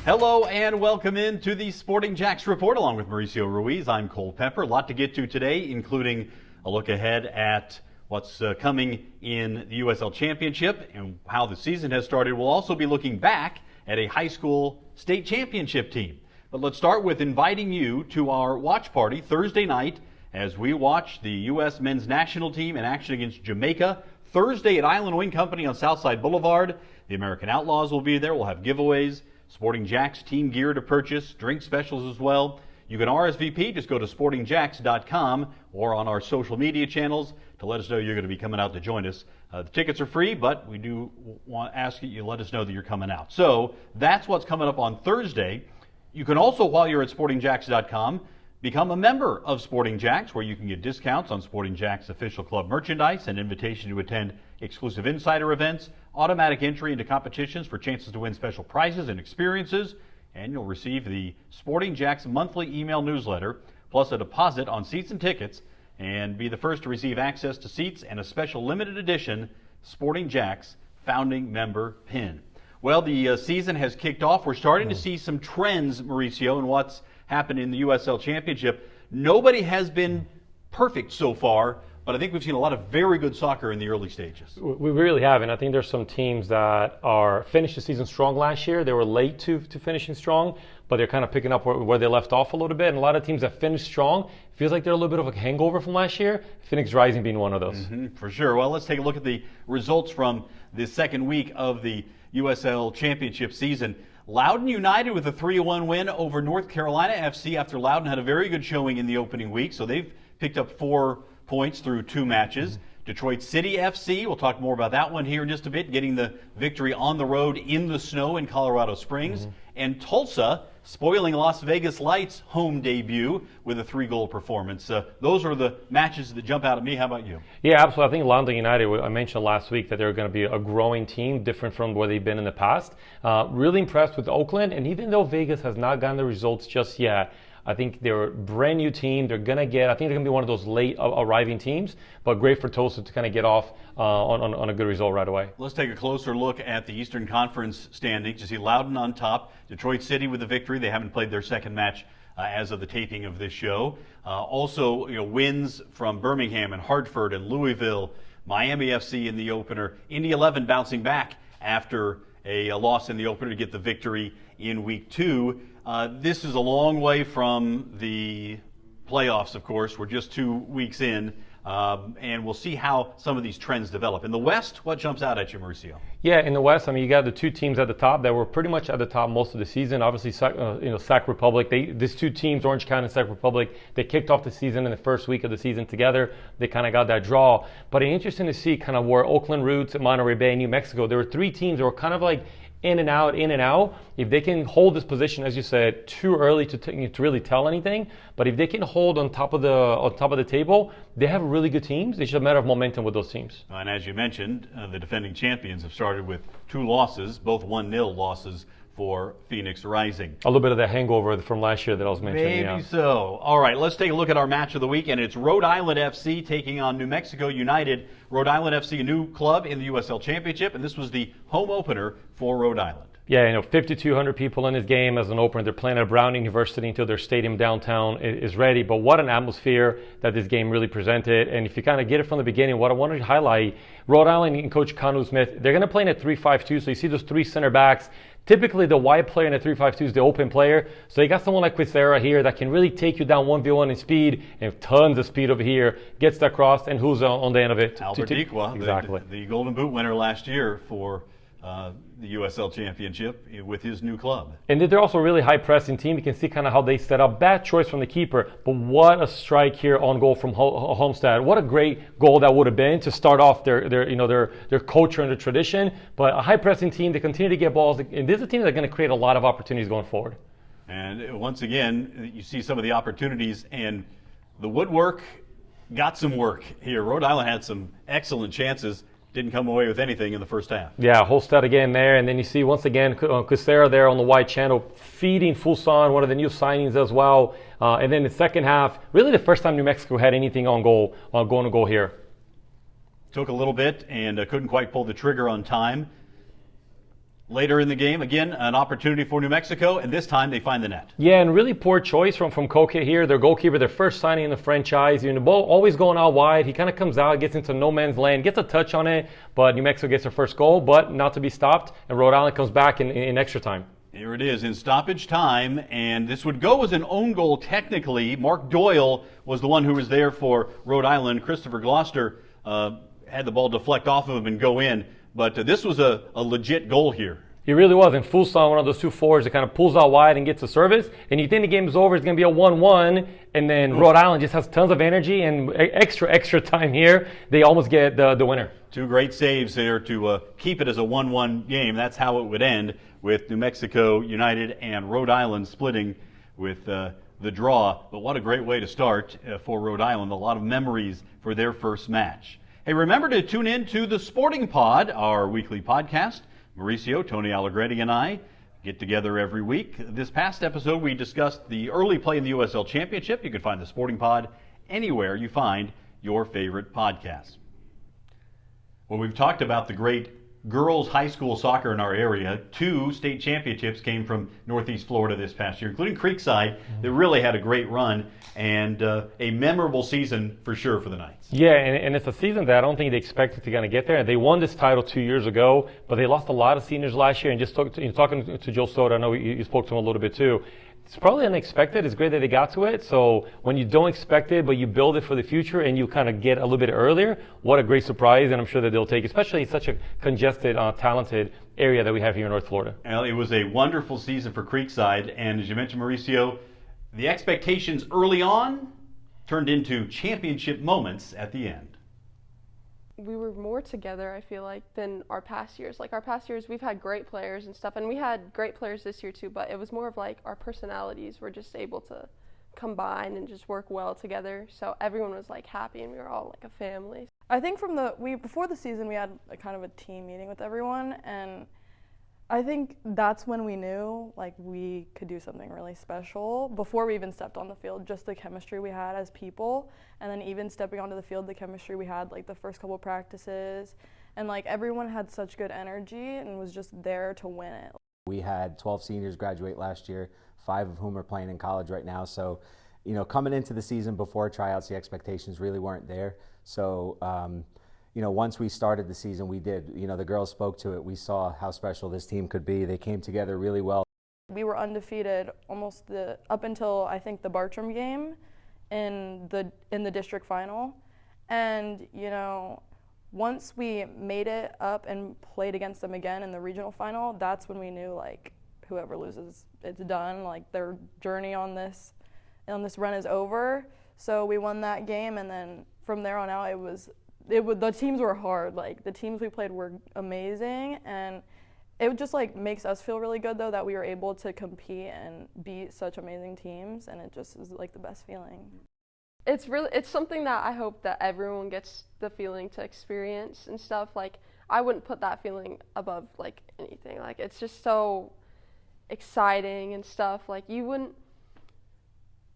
Hello and welcome into the Sporting JAX Report along with Mauricio Ruiz. I'm Cole Pepper. A lot to get to today, including a look ahead at what's coming in the USL Championship and how the season has started. We'll also be looking back at a high school state championship team. But let's start with inviting you to our watch party Thursday night as we watch the U.S. men's national team in action against Jamaica Thursday at Island Wing Company on Southside Boulevard. The American Outlaws will be there. We'll have giveaways, Sporting JAX team gear to purchase, drink specials as well. You can RSVP. Just go to sportingjax.com or on our social media channels to let us know you're going to be coming out to join us. The tickets are free, but we do want to ask you to let us know that you're coming out. So that's what's coming up on Thursday. You can also, while you're at sportingjax.com, become a member of Sporting JAX, where you can get discounts on Sporting JAX official club merchandise, an invitation to attend exclusive insider events, automatic entry into competitions for chances to win special prizes and experiences, and you'll receive the Sporting JAX monthly email newsletter, plus a deposit on seats and tickets, and be the first to receive access to seats and a special limited edition Sporting JAX founding member pin. Well, the season has kicked off. We're starting to see some trends, Mauricio, in what's happened in the USL Championship. Nobody has been perfect so far, but I think we've seen a lot of very good soccer in the early stages. We really have, and I think there's some teams that finished the season strong last year. They were late to finishing strong, but they're kind of picking up where they left off a little bit. And a lot of teams that finished strong, feels like they're a little bit of a hangover from last year. Phoenix Rising being one of those. For sure. Well, let's take a look at the results from the second week of the USL Championship season. Loudon United with a 3-1 win over North Carolina FC after Loudon had a very good showing in the opening week, so they've picked up 4 points through 2 matches. Detroit City FC, we'll talk more about that one here in just a bit, getting the victory on the road in the snow in Colorado Springs. And Tulsa spoiling Las Vegas Lights' home debut with a 3-goal performance. Those are the matches that jump out at me. How about you? Yeah, absolutely. I think Loudon United, I mentioned last week that they're going to be a growing team, different from where they've been in the past. Really impressed with Oakland, and even though Vegas has not gotten the results just yet, I think they're a brand new team. I think they're going to be one of those late arriving teams, but great for Tulsa to kind of get off on a good result right away. Let's take a closer look at the Eastern Conference standings. You see Loudon on top, Detroit City with the victory. They haven't played their second match as of the taping of this show. Also, wins from Birmingham and Hartford and Louisville, Miami FC in the opener, Indy 11 bouncing back after a loss in the opener to get the victory in week 2. This is a long way from the playoffs, of course. We're just 2 weeks in, and we'll see how some of these trends develop. In the West, what jumps out at you, Mauricio? Yeah, in the West, I mean, you got the 2 teams at the top that were pretty much at the top most of the season. Obviously, Sac Republic. These 2 teams, Orange County and Sac Republic, they kicked off the season in the first week of the season together. They kind of got that draw. But it's interesting to see kind of where Oakland Roots, Monterey Bay, New Mexico, there were 3 teams that were kind of like in and out, in and out. If they can hold this position, as you said, too early to really tell anything. But if they can hold on top of the table, they have really good teams. It's just a matter of momentum with those teams. And as you mentioned, the defending champions have started with 2 losses, both 1-0 losses for Phoenix Rising. A little bit of the hangover from last year that I was mentioning. Maybe so. All right, let's take a look at our match of the week, and it's Rhode Island FC taking on New Mexico United. Rhode Island FC, a new club in the USL Championship, and this was the home opener for Rhode Island. Yeah, 5,200 people in this game as an opener. They're playing at Brown University until their stadium downtown is ready. But what an atmosphere that this game really presented. And if you kind of get it from the beginning, what I wanted to highlight, Rhode Island and Coach Kanu Smith, they're going to play in a 3-5-2. So you see those 3 center backs. Typically, the wide player in a 3-5-2 is the open player. So you got someone like Quisera here that can really take you down 1v1 in speed, and tons of speed over here, gets that cross, and who's on the end of it? Albert Equa, exactly. the Golden Boot winner last year for the USL Championship with his new club. And they're also a really high-pressing team. You can see kind of how they set up. Bad choice from the keeper, but what a strike here on goal from Homestead. What a great goal that would have been to start off their culture and their tradition. But a high-pressing team, they continue to get balls. And this is a team that's going to create a lot of opportunities going forward. And once again, you see some of the opportunities, and the woodwork got some work here. Rhode Island had some excellent chances. Didn't come away with anything in the first half. Yeah, Holstead again there, and then you see once again Quisera there on the wide channel feeding Fuson, one of the new signings as well. And then the second half, really the first time New Mexico had anything on goal, going to goal here. Took a little bit and couldn't quite pull the trigger on time. Later in the game, again, an opportunity for New Mexico, and this time they find the net. Yeah, and really poor choice from Koke here, their goalkeeper, their first signing in the franchise. The ball always going out wide. He kind of comes out, gets into no man's land, gets a touch on it, but New Mexico gets their first goal, but not to be stopped, and Rhode Island comes back in extra time. Here it is in stoppage time, and this would go as an own goal technically. Mark Doyle was the one who was there for Rhode Island. Christopher Gloucester had the ball deflect off of him and go in. But this was a legit goal here. He really was. And Fuson, one of those two forwards, that kind of pulls out wide and gets a service. And you think the game is over, it's going to be a 1-1. And then Rhode Island just has tons of energy and extra time here. They almost get the winner. Two great saves there to keep it as a 1-1 game. That's how it would end, with New Mexico United and Rhode Island splitting with the draw. But what a great way to start for Rhode Island. A lot of memories for their first match. Hey, remember to tune in to the Sporting Pod, our weekly podcast. Mauricio, Tony Allegretti, and I get together every week. This past episode, we discussed the early play in the USL Championship. You can find the Sporting Pod anywhere you find your favorite podcasts. Well, we've talked about the great girls high school soccer in our area. 2 state championships came from Northeast Florida this past year, including Creekside, that really had a great run and a memorable season for sure for the Knights. Yeah, and it's a season that I don't think they expected to kind of get there. They won this title 2 years ago, but they lost a lot of seniors last year. And just talking to Joe Soto, I know you spoke to him a little bit too. It's probably unexpected. It's great that they got to it. So when you don't expect it, but you build it for the future and you kind of get a little bit earlier, what a great surprise. And I'm sure that they'll take, especially in such a congested, talented area that we have here in North Florida. Well, it was a wonderful season for Creekside. And as you mentioned, Mauricio, the expectations early on turned into championship moments at the end. We were more together, I feel like, than our past years. Like, our past years, we've had great players and stuff, and we had great players this year too, but it was more of like our personalities were just able to combine and just work well together. So everyone was like happy and we were all like a family. I think before the season, we had a kind of a team meeting with everyone, and I think that's when we knew like we could do something really special before we even stepped on the field. Just the chemistry we had as people, and then even stepping onto the field, the chemistry we had like the first couple practices, and like everyone had such good energy and was just there to win it. We had 12 seniors graduate last year, 5 of whom are playing in college right now. So, coming into the season before tryouts, the expectations really weren't there. So, once we started the season, we did. The girls spoke to it. We saw how special this team could be. They came together really well. We were undefeated almost up until I think the Bartram game in the district final, and once we made it up and played against them again in the regional final, that's when we knew like whoever loses, it's done. Like their journey on this run is over. So we won that game, and then from there on out, the teams were hard. Like the teams we played were amazing, and it just like makes us feel really good though that we were able to compete and beat such amazing teams, and it just is like the best feeling. It's something that I hope that everyone gets the feeling to experience and stuff. Like I wouldn't put that feeling above like anything. Like it's just so exciting and stuff. Like you wouldn't,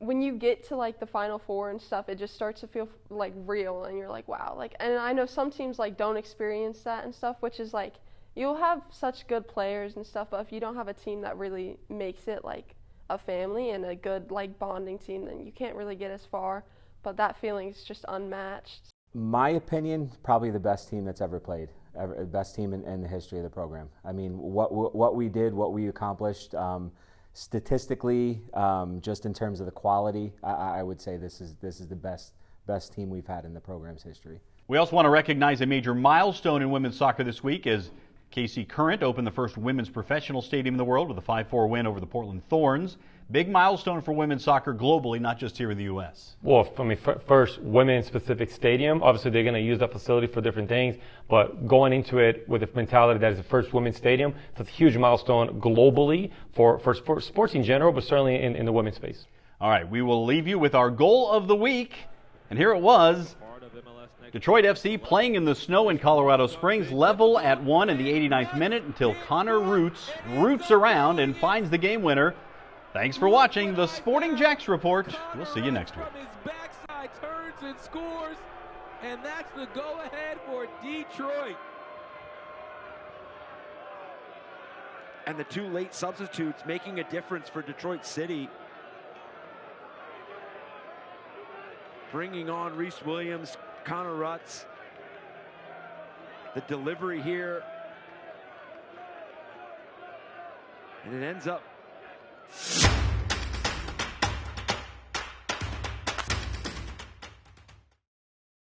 when you get to like the Final Four and stuff, it just starts to feel like real, and you're like, wow. Like, and I know some teams like don't experience that and stuff, which is like, you'll have such good players and stuff, but if you don't have a team that really makes it like a family and a good like bonding team, then you can't really get as far. But that feeling is just unmatched. My opinion, probably the best team that's ever played, best team in the history of the program. I mean, what we did, what we accomplished. Statistically, just in terms of the quality, I would say this is the best team we've had in the program's history. We also want to recognize a major milestone in women's soccer this week as KC Current opened the first women's professional stadium in the world with a 5-4 win over the Portland Thorns. Big milestone for women's soccer globally, not just here in the U.S. Well, first, women's specific stadium. Obviously, they're going to use that facility for different things, but going into it with the mentality that is the first women's stadium, that's a huge milestone globally for sports in general, but certainly in the women's space. All right, we will leave you with our goal of the week, and here it was. Detroit FC playing in the snow in Colorado Springs, level at 1 in the 89th minute until Connor roots around and finds the game winner. Thanks for watching the Sporting JAX Report. We'll see you next week. His backside turns and scores, and that's the go-ahead for Detroit. and the 2 late substitutes making a difference for Detroit City. Bringing on Reese Williams, Connor Rutz. The delivery here. And it ends up